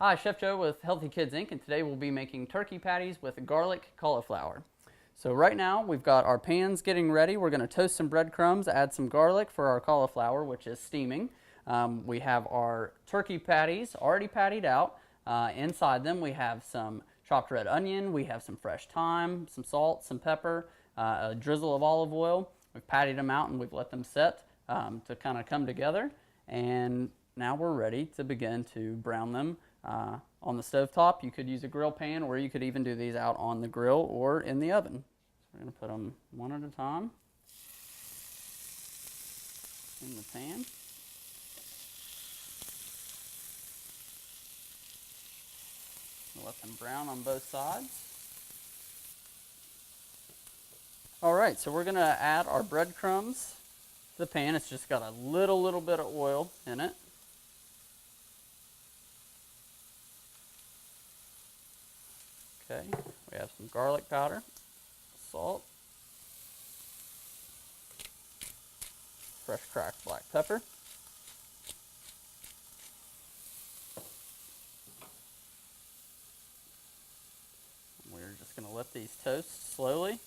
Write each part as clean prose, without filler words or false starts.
Hi, Chef Joe with Healthy Kids Inc. and today we'll be making turkey patties with garlic cauliflower. So right now we've got our pans getting ready. We're going to toast some breadcrumbs, add some garlic for our cauliflower, which is steaming. We have our turkey patties already pattied out. Inside them we have some chopped red onion, we have some fresh thyme, some salt, some pepper, a drizzle of olive oil. We've patted them out and we've let them set to kind of come together. And now we're ready to begin to brown them on the stovetop. You could use a grill pan, or you could even do these out on the grill or in the oven. So we're going to put them one at a time in the pan. We'll let them brown on both sides. All right, so we're going to add our breadcrumbs to the pan. It's just got a little bit of oil in it. Okay, we have some garlic powder, salt, fresh cracked black pepper, we're just going to let these toast slowly.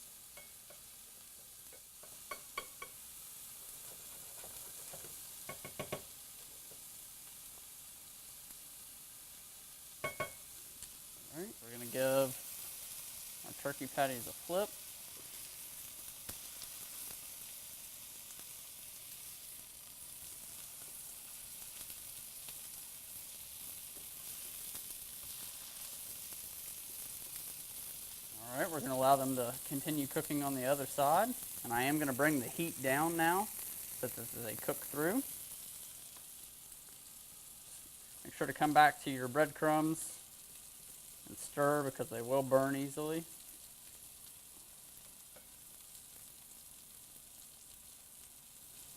Alright, we're going to give our turkey patties a flip. Alright, we're going to allow them to continue cooking on the other side. And I am going to bring the heat down now so that they cook through. Make sure to come back to your breadcrumbs and stir because they will burn easily.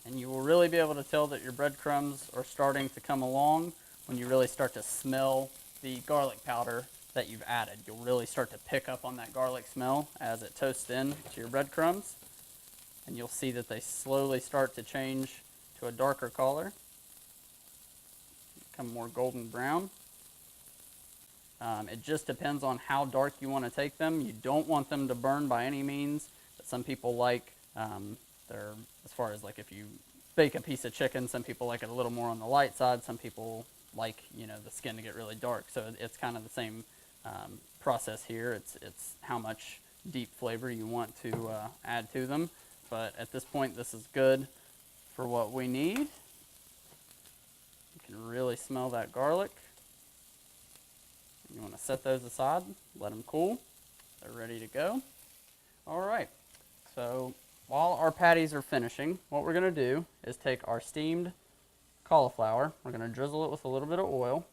And you will really be able to tell that your breadcrumbs are starting to come along when you really start to smell the garlic powder that you've added. You'll really start to pick up on that garlic smell as it toasts in to your breadcrumbs. And you'll see that they slowly start to change to a darker color, become more golden brown. It just depends on how dark you want to take them. You don't want them to burn by any means, but some people like as far as like if you bake a piece of chicken, some people like it a little more on the light side. Some people like, the skin to get really dark. So it's kind of the same process here. It's how much deep flavor you want to add to them. But at this point, this is good for what we need. You can really smell that garlic. You want to set those aside, let them cool. They're ready to go. All right, so while our patties are finishing, what we're going to do is take our steamed cauliflower. We're going to drizzle it with a little bit of oil.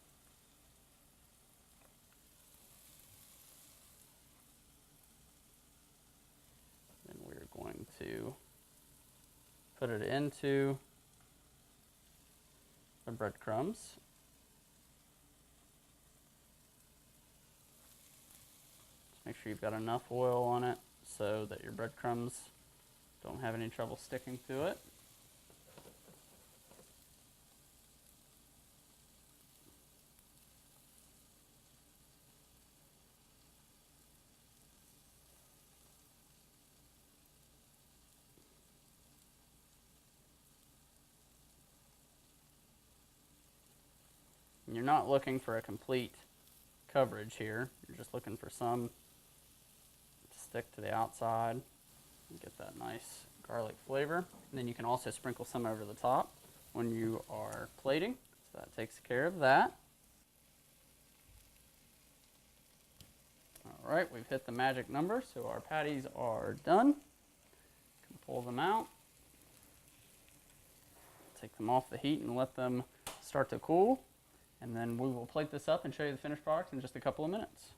Then we're going to put it into the breadcrumbs. Make sure you've got enough oil on it so that your breadcrumbs don't have any trouble sticking to it. And you're not looking for a complete coverage here. You're just looking for some stick to the outside and get that nice garlic flavor. And then you can also sprinkle some over the top when you are plating, so that takes care of that. All right, we've hit the magic number, so our patties are done. You can pull them out, take them off the heat and let them start to cool, and then we will plate this up and show you the finished product in just a couple of minutes.